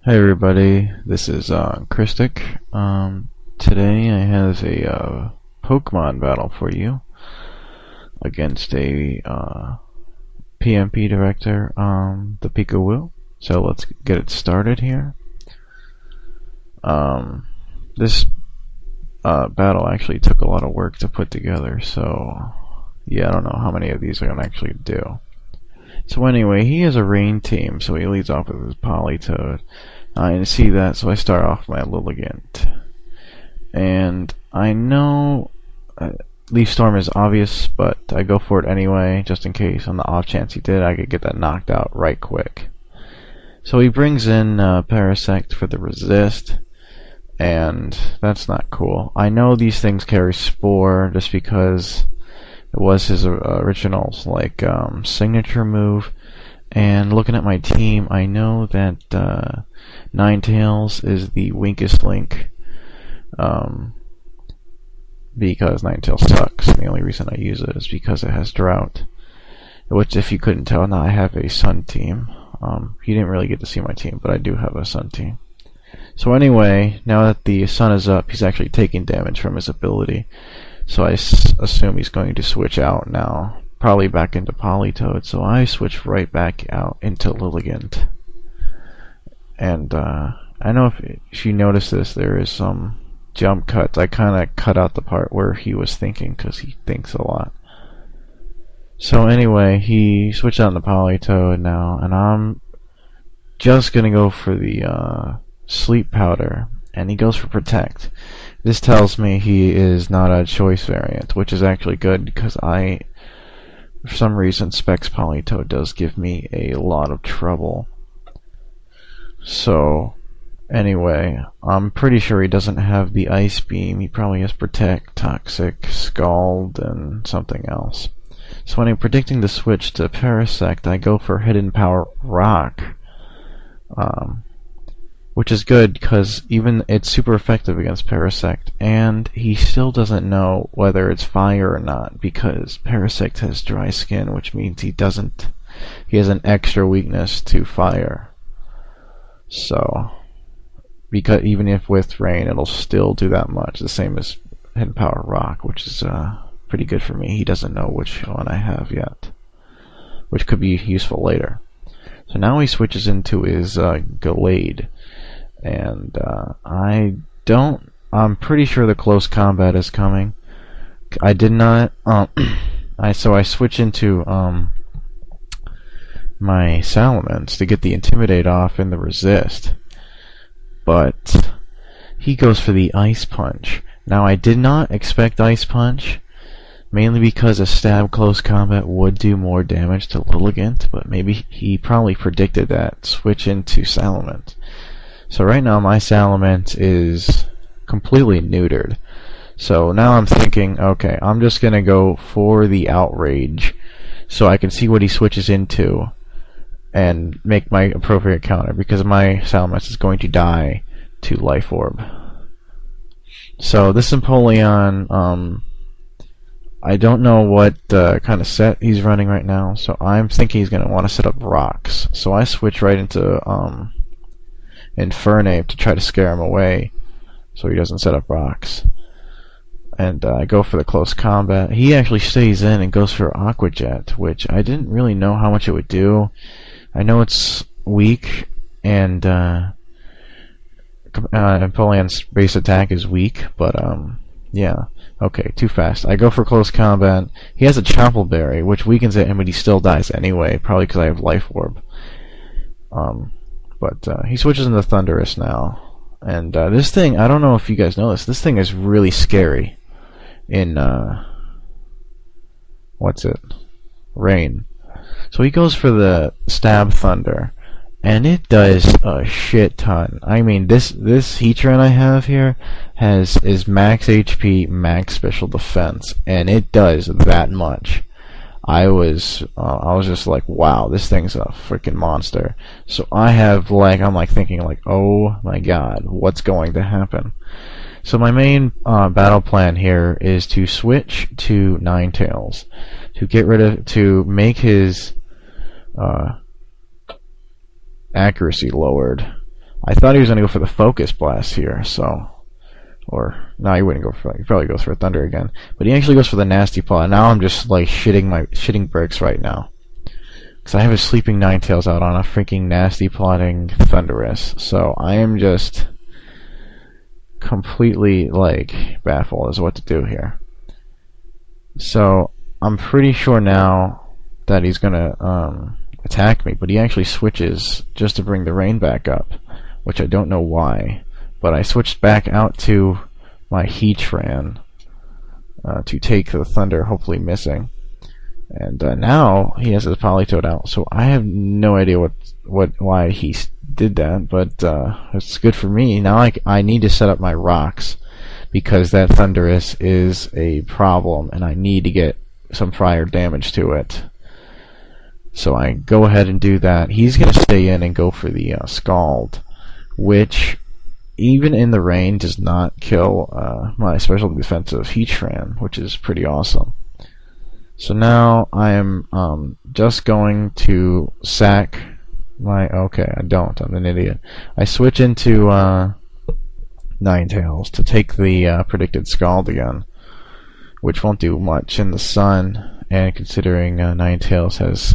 Hey everybody, this is Crystic. Today I have a Pokemon battle for you against a PMP director, ThePikaWu. So let's get it started here. This battle actually took a lot of work to put together, so yeah, I don't know how many of these I'm gonna actually do. So anyway, he has a rain team, so he leads off with his Politoed. I didn't see that, so I start off my Lilligant. And I know Leaf Storm is obvious, but I go for it anyway, just in case. On the off chance he did, I could get that knocked out right quick. So he brings in Parasect for the resist, and that's not cool. I know these things carry Spore just because it was his original signature move. And looking at my team, I know that Ninetales is the weakest link, because Ninetales sucks. The only reason I use it is because it has Drought, which, if you couldn't tell, now I have a Sun team. You didn't really get to see my team, but I do have a Sun team. So anyway, now that the Sun is up, he's actually taking damage from his ability. So I assume he's going to switch out now, probably back into Politoed. So I switch right back out into Lilligant. And I know if you notice this, there is some jump cuts. I kind of cut out the part where he was thinking, because he thinks a lot. So anyway, he switched out into Politoed now, and I'm just going to go for the Sleep Powder, and he goes for Protect. This tells me he is not a choice variant, which is actually good, because for some reason, Specs Politoed does give me a lot of trouble. So, anyway, I'm pretty sure he doesn't have the Ice Beam. He probably has Protect, Toxic, Scald, and something else. So when I'm predicting the switch to Parasect, I go for Hidden Power Rock, which is good because even it's super effective against Parasect, and he still doesn't know whether it's fire or not, because Parasect has dry skin, which means he has an extra weakness to fire. So, because even if with rain, it'll still do that much, the same as Hidden Power Rock, which is pretty good for me. He doesn't know which one I have yet, which could be useful later. So now he switches into his Gallade. And I'm pretty sure the close combat is coming. I did not, so I switch into, my Salamence to get the Intimidate off and the Resist. But he goes for the Ice Punch. Now I did not expect Ice Punch, mainly because a stab close combat would do more damage to Lilligant, but maybe he probably predicted that. Switch into Salamence. So right now my Salamence is completely neutered. So now I'm thinking, okay, I'm just going to go for the Outrage so I can see what he switches into and make my appropriate counter, because my Salamence is going to die to Life Orb. So this Empoleon, I don't know what kind of set he's running right now, so I'm thinking he's going to want to set up rocks. So I switch right into Infernape to try to scare him away so he doesn't set up rocks. And I go for the close combat. He actually stays in and goes for Aqua Jet, which I didn't really know how much it would do. I know it's weak, and Empoleon's base attack is weak, but yeah. Okay, too fast. I go for close combat. He has a Chapel Berry, which weakens it, but he still dies anyway, probably because I have Life Orb. But he switches into Thundurus now. And this thing, I don't know if you guys know this thing is really scary in, Rain. So he goes for the Stab Thunder, and it does a shit ton. I mean, this Heatran I have here is max HP, max special defense, and it does that much. I was just like, wow, this thing's a freaking monster. So I'm thinking like, oh my god, what's going to happen? So my main battle plan here is to switch to Ninetales to make his accuracy lowered I thought he was gonna go for the Focus Blast here, so. Or, no, he wouldn't go for, he probably goes for a Thunder again. But he actually goes for the Nasty Paw. Now I'm just like shitting bricks right now. Because I have a Sleeping Ninetales out on a freaking Nasty Plotting Thundurus. So I am just completely like baffled as what to do here. So I'm pretty sure now that he's gonna attack me, but he actually switches just to bring the rain back up, which I don't know why. But I switched back out to my Heatran to take the Thunder, hopefully missing. And now he has his Politoed out, so I have no idea why he did that, but it's good for me. Now I need to set up my rocks, because that Thundurus is a problem, and I need to get some prior damage to it. So I go ahead and do that. He's going to stay in and go for the Scald, which, even in the rain, does not kill my special defensive Heatran, which is pretty awesome. So now I am just going to sack my... Okay, I don't. I'm an idiot. I switch into Ninetales to take the predicted Scald again, which won't do much in the sun, and considering Ninetales has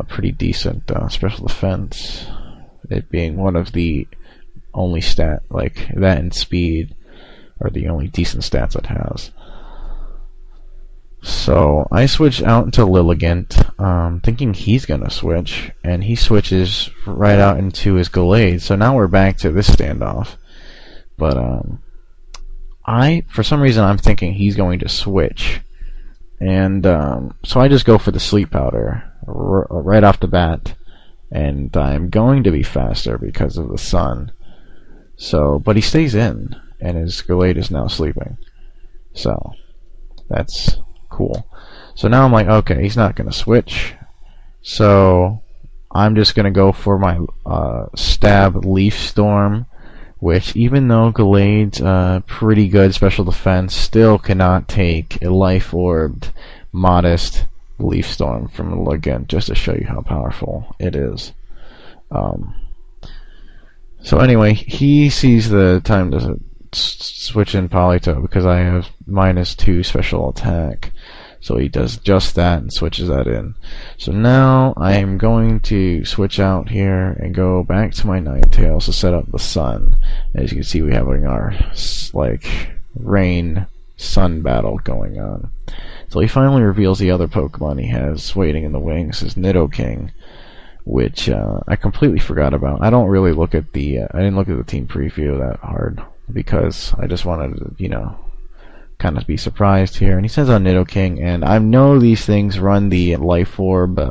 pretty decent special defense, it being one of the only stat, like that and speed are the only decent stats it has. So I switch out into Lilligant, thinking he's gonna switch, and he switches right out into his Gallade. So now we're back to this standoff. But for some reason, I'm thinking he's going to switch, and so I just go for the Sleep Powder right off the bat, and I'm going to be faster because of the sun. So, but he stays in, and his Gallade is now sleeping. So that's cool. So now I'm like, okay, he's not going to switch. So I'm just going to go for my Stab Leaf Storm, which, even though Gallade's pretty good special defense, still cannot take a Life-Orbed, modest Leaf Storm from Lilligant, just to show you how powerful it is. So anyway, he sees the time to switch in Politoed because I have -2 special attack. So he does just that and switches that in. So now I am going to switch out here and go back to my Ninetales to set up the sun. As you can see, we have our like rain sun battle going on. So he finally reveals the other Pokemon he has waiting in the wings, his Nidoking, which I completely forgot about. I don't really look at the I didn't look at the team preview that hard because I just wanted to, you know, kind of be surprised here. And he says on Nidoking, and I know these things run the Life Orb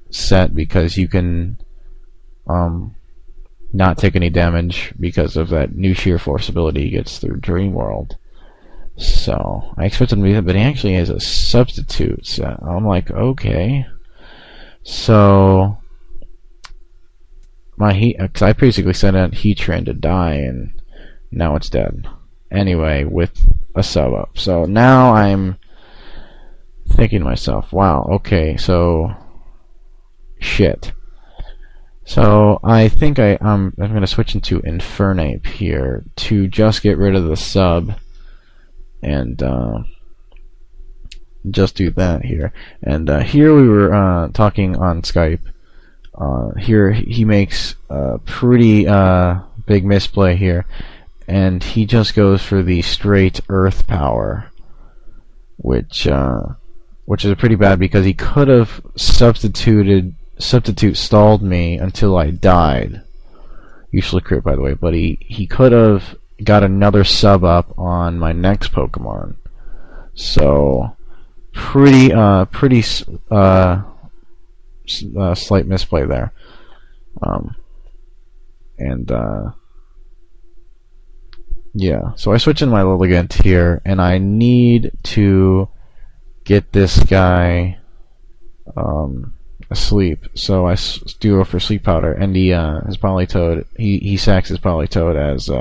set because you can not take any damage because of that new Sheer Force ability he gets through Dream World. So I expected him to be that, but he actually has a substitute set. I'm like, okay. So because I basically sent out Heatran to die, and now it's dead. Anyway, with a sub up. So now I'm thinking to myself, wow, okay, so shit. So I think I'm going to switch into Infernape here to just get rid of the sub and just do that here. And here we were talking on Skype. Here he makes a pretty big misplay here, and he just goes for the straight Earth Power, which is pretty bad because he could have substitute stalled me until I died. Usually crit, by the way, but he could have got another sub up on my next Pokemon. So pretty slight misplay there. Yeah, so I switch in my Lilligant here, and I need to get this guy asleep. So I do go for Sleep Powder, and his Politoed, he sacks his Politoed as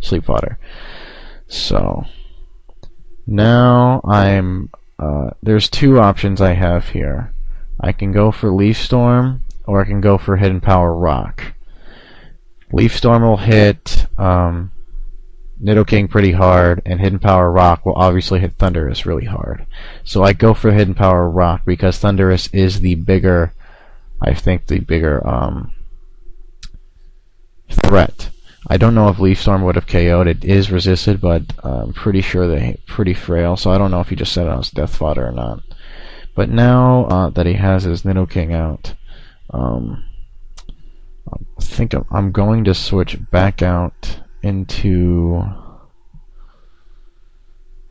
Sleep Powder. So now I'm there's two options I have here. I can go for Leaf Storm, or I can go for Hidden Power Rock. Leaf Storm will hit Nidoking pretty hard, and Hidden Power Rock will obviously hit Thundurus really hard. So I go for Hidden Power Rock because Thundurus is the bigger, I think, the bigger threat. I don't know if Leaf Storm would have KO'd. It is resisted, but I'm pretty sure they're pretty frail, so I don't know if he just set it on his death fodder or not. But now that he has his Nidoking out, I think I'm going to switch back out into...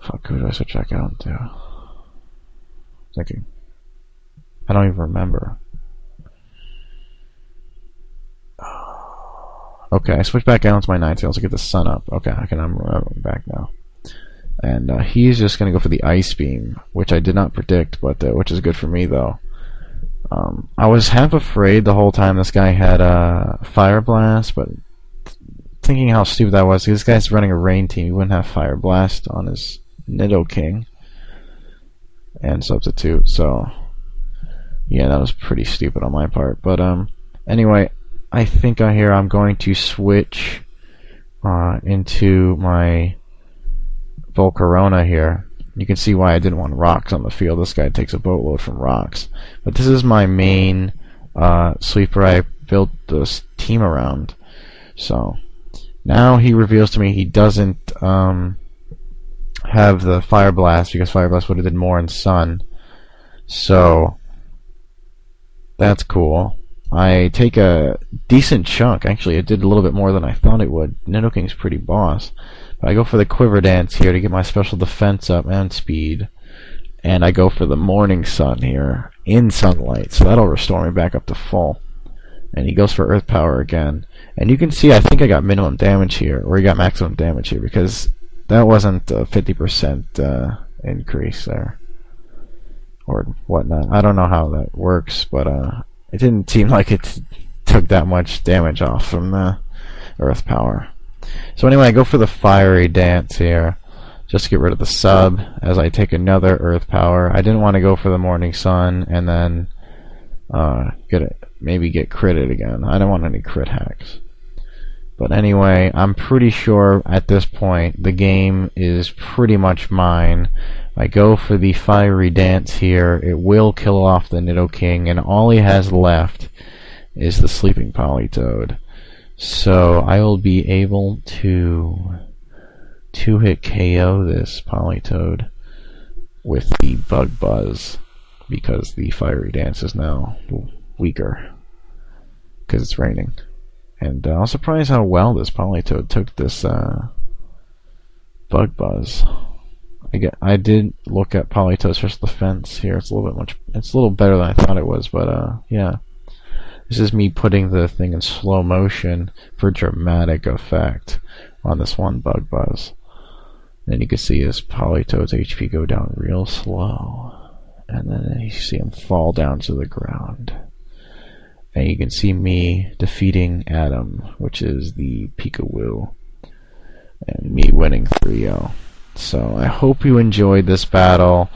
Fuck, who do I switch back out into? Thinking. I don't even remember. Okay, I switched back out into my Ninetales to get the sun up. Okay, I'm remembering back now. And he's just going to go for the Ice Beam, which I did not predict, but which is good for me, though. I was half afraid the whole time this guy had Fire Blast, but thinking how stupid that was, this guy's running a rain team, he wouldn't have Fire Blast on his Nidoking and Substitute, so yeah, that was pretty stupid on my part. But anyway, I think I'm going to switch into my Volcarona here. You can see why I didn't want rocks on the field. This guy takes a boatload from rocks. But this is my main sweeper I built this team around. So now he reveals to me he doesn't have the Fire Blast because Fire Blast would have did more in Sun. So that's cool. I take a decent chunk. Actually, it did a little bit more than I thought it would. Nidoking's pretty boss. But I go for the Quiver Dance here to get my special defense up and speed. And I go for the Morning Sun here in sunlight. So that'll restore me back up to full. And he goes for Earth Power again. And you can see I think I got minimum damage here. Or he got maximum damage here. Because that wasn't a 50% increase there. Or whatnot. I don't know how that works. But it didn't seem like it took that much damage off from the Earth Power. So anyway, I go for the Fiery Dance here, just to get rid of the sub, as I take another Earth Power. I didn't want to go for the Morning Sun, and then maybe get critted again. I don't want any crit hacks. But anyway, I'm pretty sure at this point, the game is pretty much mine. I go for the Fiery Dance here. It will kill off the Nidoking, and all he has left is the Sleeping Politoed. So I will be able to two-hit KO this Politoed with the Bug Buzz, because the Fiery Dance is now weaker because it's raining. And I was surprised how well this Politoed took this Bug Buzz. I did look at Politoed's special defense here. It's a little better than I thought it was, but yeah. This is me putting the thing in slow motion for dramatic effect on this one Bug Buzz. And you can see his Politoed's HP go down real slow. And then you see him fall down to the ground. And you can see me defeating Adam, which is the ThePikaWu. And me winning 3-0. So I hope you enjoyed this battle.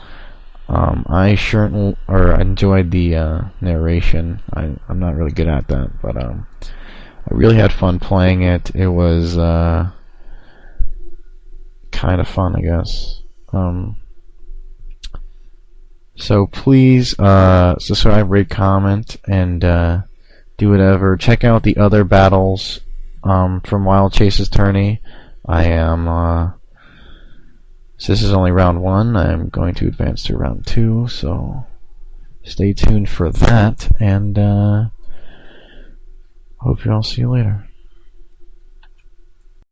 I sure enjoyed the narration. I'm not really good at that, but I really had fun playing it. It was kind of fun, I guess. So please subscribe, rate, comment, and do whatever. Check out the other battles from Wilechase's tourney. I am. So this is only round 1. I'm going to advance to round 2, so stay tuned for that, and hope you all see you later.